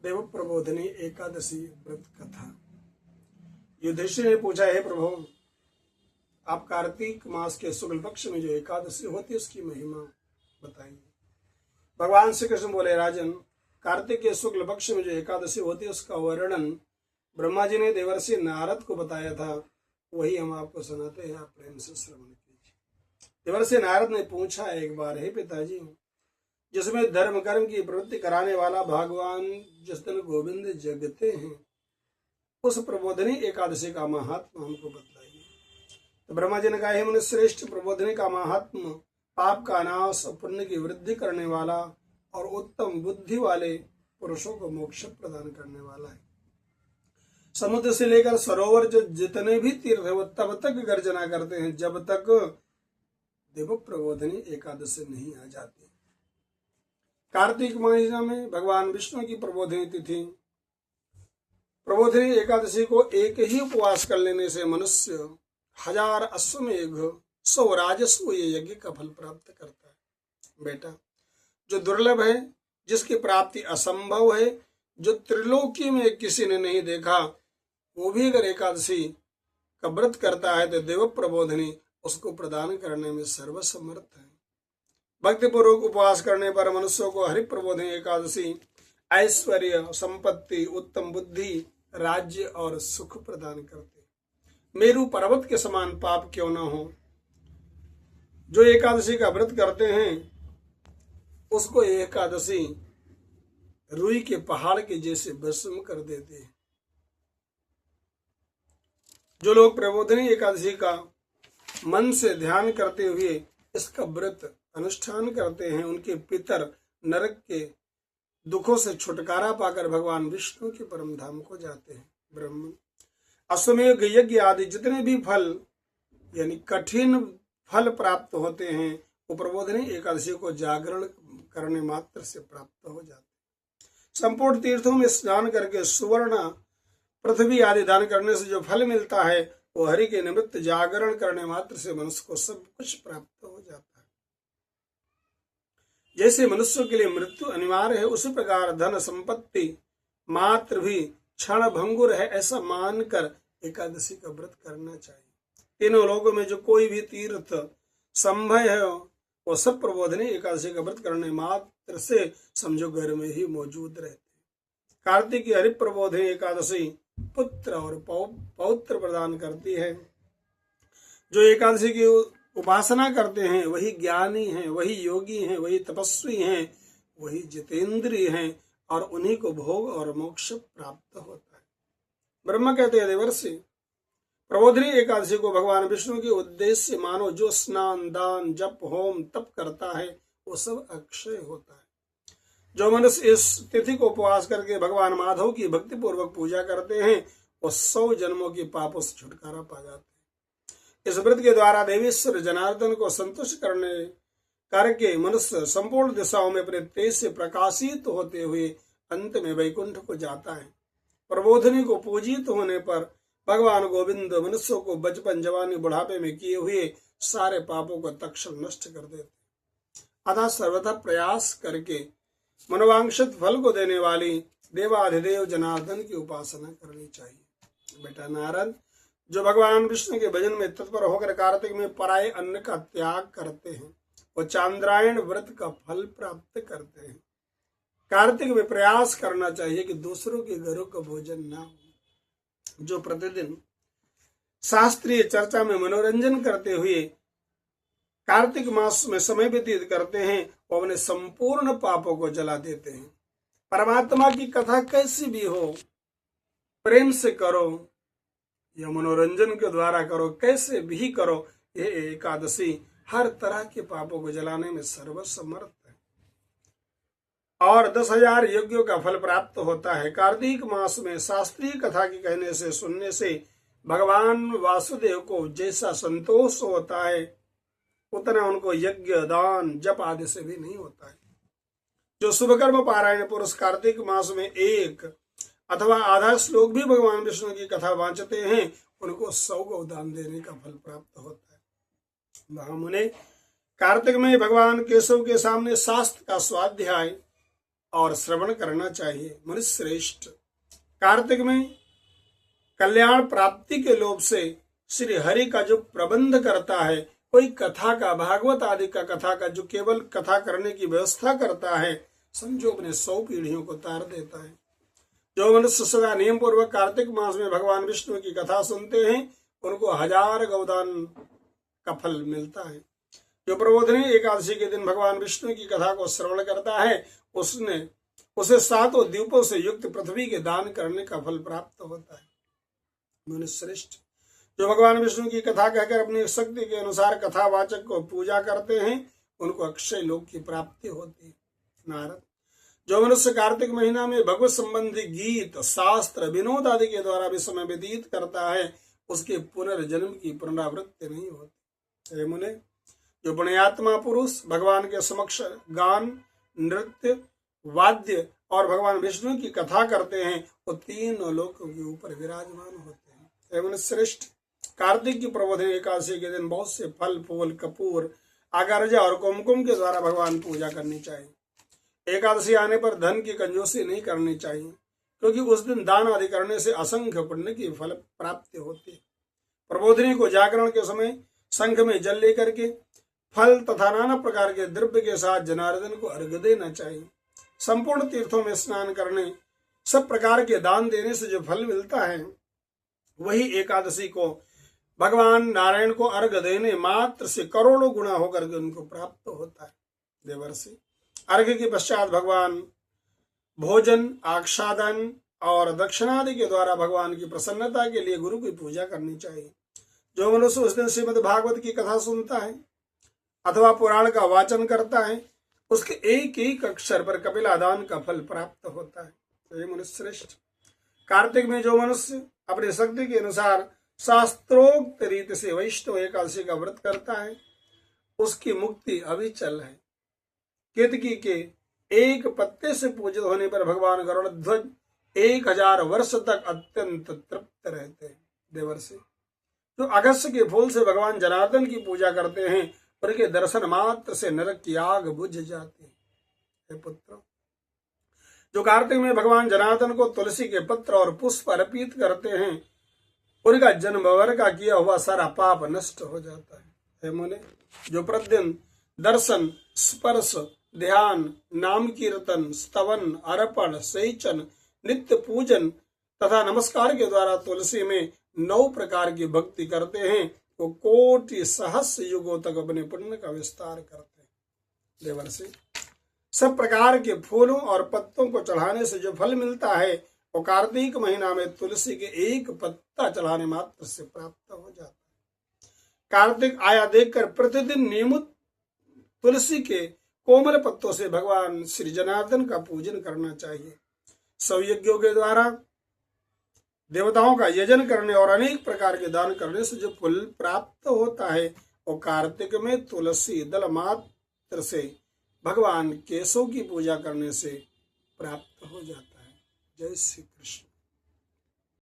देव प्रबोधिनी एकादशी व्रत कथा। युधिष्ठिर ने पूछा, हे प्रभु, आप कार्तिक मास के शुक्ल पक्ष में जो एकादशी होती है उसकी महिमा बताइए। भगवान श्री कृष्ण बोले, राजन, कार्तिक के शुक्ल पक्ष में जो एकादशी होती है उसका वर्णन ब्रह्मा जी ने देवर्षि नारद को बताया था, वही हम आपको सुनाते हैं, आप प्रेम से श्रवण कीजिए। देवर्षि नारद ने पूछा एक बार, हे पिताजी, जिसमें धर्म कर्म की प्रवृत्ति कराने वाला भगवान जिस दिन गोविंद जगते हैं, उस प्रबोधिनी एकादशी का महात्मा हमको बतलाइए। तो ब्रह्मा जी ने कहा, हे मनुष्य श्रेष्ठ, प्रबोधिनी का महात्मा पाप का नाश, पुण्य की वृद्धि करने वाला और उत्तम बुद्धि वाले पुरुषों को मोक्ष प्रदान करने वाला है। समुद्र से लेकर सरोवर जो जितने भी तीर्थ है वो तब तक गर्जना करते हैं जब तक देव प्रबोधिनी एकादशी नहीं आ जाती। कार्तिक महीना में भगवान विष्णु की प्रबोधिनी तिथि, प्रबोधिनी एकादशी को एक ही उपवास कर लेने से मनुष्य 1000 अश्वमेघ 100 राजस्व यज्ञ का फल प्राप्त करता है। बेटा, जो दुर्लभ है, जिसकी प्राप्ति असंभव है, जो त्रिलोकी में किसी ने नहीं देखा, वो भी अगर एकादशी का व्रत करता है तो देव प्रबोधिनी उसको प्रदान करने में सर्वसमर्थ है। भक्ति पूर्वक उपवास करने पर मनुष्यों को हरि प्रबोधिनी एकादशी ऐश्वर्य, संपत्ति, उत्तम बुद्धि, राज्य और सुख प्रदान करते। मेरु पर्वत के समान पाप क्यों न हो, जो एकादशी का व्रत करते हैं उसको एकादशी रुई के पहाड़ के जैसे भस्म कर देते हैं। जो लोग प्रबोधिनी एकादशी का मन से ध्यान करते हुए इसका व्रत अनुष्ठान करते हैं, उनके पितर नरक के दुखों से छुटकारा पाकर भगवान विष्णु के परम धाम को जाते हैं। ब्रह्म, अश्वमेघ यज्ञ आदि जितने भी फल यानी कठिन फल प्राप्त होते हैं वो प्रबोधिनी एकादशी को जागरण करने मात्र से प्राप्त हो जाते हैं। संपूर्ण तीर्थों में स्नान करके सुवर्ण, पृथ्वी आदि दान करने से जो फल मिलता है वो हरि के निमित्त जागरण करने मात्र से मनुष्य को सब कुछ प्राप्त हो जाता है। जैसे मनुष्यों के लिए मृत्यु अनिवार्य है, उसी प्रकार धन संपत्ति मात्र भी क्षण भंगुर है, ऐसा मानकर एकादशी का व्रत करना चाहिए। तीनों लोगों में जो कोई भी तीर्थ संभव है वो सब प्रबोधिनी एकादशी का व्रत करने मात्र से समझो घर में ही मौजूद रहते। कार्तिक की हरि प्रबोधिनी एकादशी पुत्र और पौत्र प्रदान करती है। जो एकादशी की उपासना करते हैं वही ज्ञानी हैं, वही योगी हैं, वही तपस्वी हैं, वही जितेंद्रिय हैं और उन्हीं को भोग और मोक्ष प्राप्त होता है। ब्रह्मा कहते हैं, देवर्षि, प्रबोधिनी एकादशी को भगवान विष्णु के उद्देश्य मानो। जो स्नान, दान, जप, होम, तप करता है वो सब अक्षय होता है। जो मनुष्य इस तिथि को उपवास करके भगवान माधव की भक्ति पूर्वक पूजा करते हैं वो 100 जन्मों की पापों से छुटकारा पा जाते हैं। इस व्रत के द्वारा देवेश्वर जनार्दन को संतुष्ट करके मनुष्य संपूर्ण दिशाओं में अपने तेज से प्रकाशित होते हुए अंत में वैकुंठ को जाता है। प्रबोधिनी को पूजित होने पर भगवान गोविंद मनुष्यों को बचपन, जवानी, बुढ़ापे में किए हुए सारे पापों को तत्क्षण नष्ट कर देते। अतः सर्वथा प्रयास करके मनोवांक्षित फल को देने वाली देवाधिदेव जनार्दन की उपासना करनी चाहिए। बेटा नारद, जो भगवान विष्णु के भजन में तत्पर होकर कार्तिक में पराये अन्न का त्याग करते हैं वो चांद्रायण व्रत का फल प्राप्त करते हैं। कार्तिक में प्रयास करना चाहिए कि दूसरों के घरों का भोजन ना हो। जो प्रतिदिन शास्त्रीय चर्चा में मनोरंजन करते हुए कार्तिक मास में समय व्यतीत करते हैं वो अपने संपूर्ण पापों को जला देते हैं। परमात्मा की कथा कैसी भी हो, प्रेम से करो या मनोरंजन के द्वारा करो, कैसे भी करो, ये एकादशी हर तरह के पापों को जलाने में सर्वसमर्थ है और 10,000 यज्ञों का फल प्राप्त होता है। कार्तिक मास में शास्त्रीय कथा के कहने से, सुनने से भगवान वासुदेव को जैसा संतोष होता है उतना उनको यज्ञ, दान, जप आदि से भी नहीं होता है। जो शुभ कर्म पारायण पुरुष कार्तिक मास में 1 अथवा आधा श्लोक भी भगवान विष्णु की कथा वांचते हैं उनको 100 गोदान देने का फल प्राप्त होता है। महामुने, कार्तिक में भगवान केशव के सामने शास्त्र का स्वाध्याय और श्रवण करना चाहिए। मनुष्य श्रेष्ठ, कार्तिक में कल्याण प्राप्ति के लोभ से श्री हरि का जो प्रबंध करता है, कोई कथा का, भागवत आदि का कथा का जो केवल कथा करने की व्यवस्था करता है, समझो अपने 100 पीढ़ियों को तार देता है। जो मनुष्य सदा नियम पूर्वक कार्तिक मास में भगवान विष्णु की कथा सुनते हैं, उनको 1000 गौदान का फल मिलता है। जो प्रबोधिनी एकादशी के दिन भगवान विष्णु की कथा को श्रवण करता है, उसे 7 द्वीपों से युक्त पृथ्वी के दान करने का फल प्राप्त होता है। मनुष्य श्रेष्ठ, जो भगवान विष्णु की कथा कहकर अपनी शक्ति के अनुसार कथावाचक को पूजा करते हैं, उनको अक्षय लोक की प्राप्ति होती है। नारद, जो मनुष्य कार्तिक महीना में भगवत संबंधी गीत, शास्त्र, विनोद आदि के द्वारा भी समय व्यतीत करता है, उसके पुनर्जन्म की पुनरावृत्ति नहीं होती। हे मुने, जो पुण्यात्मा पुरुष भगवान के समक्ष गान, नृत्य, वाद्य और भगवान विष्णु की कथा करते हैं, वो 3 लोकों के ऊपर विराजमान होते हैं। हे मनुष्य श्रेष्ठ, कार्तिक की प्रबोधिनी एकादशी के दिन बहुत से फल, फूल, कपूर, अगरजा और कुमकुम के द्वारा भगवान पूजा करनी चाहिए। एकादशी आने पर धन की कंजूसी नहीं करनी चाहिए, क्योंकि उस दिन दान आदि करने से असंख्य पुण्य की फल प्राप्ति होती है। प्रबोधिनी को जागरण के समय शंख में जल लेकर के फल तथा नाना प्रकार के द्रव्य के साथ जनार्दन को अर्घ्य देना चाहिए। संपूर्ण तीर्थों में स्नान करने, सब प्रकार के दान देने से जो फल मिलता है, वही एकादशी को भगवान नारायण को अर्घ्य देने मात्र से करोड़ों गुना होकर के उनको प्राप्त होता है। देवर्षि, अर्घ्य के पश्चात भगवान भोजन, आक्षादन और दक्षिणादि के द्वारा भगवान की प्रसन्नता के लिए गुरु की पूजा करनी चाहिए। जो मनुष्य उस दिन श्रीमद् भागवत की कथा सुनता है अथवा पुराण का वाचन करता है, उसके एक एक अक्षर पर कपिलादान का फल प्राप्त होता है। तो ये मनुष्य श्रेष्ठ, कार्तिक में जो मनुष्य अपनी शक्ति के अनुसार शास्त्रोक्त रीति से वैष्णव एकादशी का व्रत करता है, उसकी मुक्ति अविचल है। केतकी के एक पत्ते से पूजित होने पर भगवान गरुड़ध्वज 1000 वर्ष तक अत्यंत तृप्त रहते हैं। देवर्षि, जो अगस्त्य के फूल से भगवान जनार्दन की पूजा करते हैं, उनके दर्शन मात्र से नरक की आग बुझ जाती है। हे पुत्र, जो कार्तिक में भगवान जनार्दन को तुलसी के पत्र और पुष्प अर्पित करते हैं, उनका जन्म भर का किया हुआ सारा पाप नष्ट हो जाता है। हे मुने, जो प्रतिदिन दर्शन, स्पर्श, ध्यान, नाम कीर्तन, स्तवन, अर्पण, सेचन, नित्य पूजन तथा नमस्कार के द्वारा तुलसी में 9 प्रकार की भक्ति करते हैं, वो कोटि सहस्र युगों तक अपने पुण्य का विस्तार करते हैं। देवर्षि, सब प्रकार के फूलों और पत्तों को चढ़ाने से जो फल मिलता है, वो कार्तिक महीना में तुलसी के एक पत्ता चढ़ाने मात्र से प्राप्त हो जाता है। कार्तिक आया देखकर प्रतिदिन नियमित तुलसी के कोमल पत्तों से भगवान श्री जनार्दन का पूजन करना चाहिए। सब यज्ञों के द्वारा देवताओं का यजन करने और अनेक प्रकार के दान करने से जो फल प्राप्त होता है, वो कार्तिक में तुलसी दल मात्र से भगवान केशव की पूजा करने से प्राप्त हो जाता है। जय श्री कृष्ण।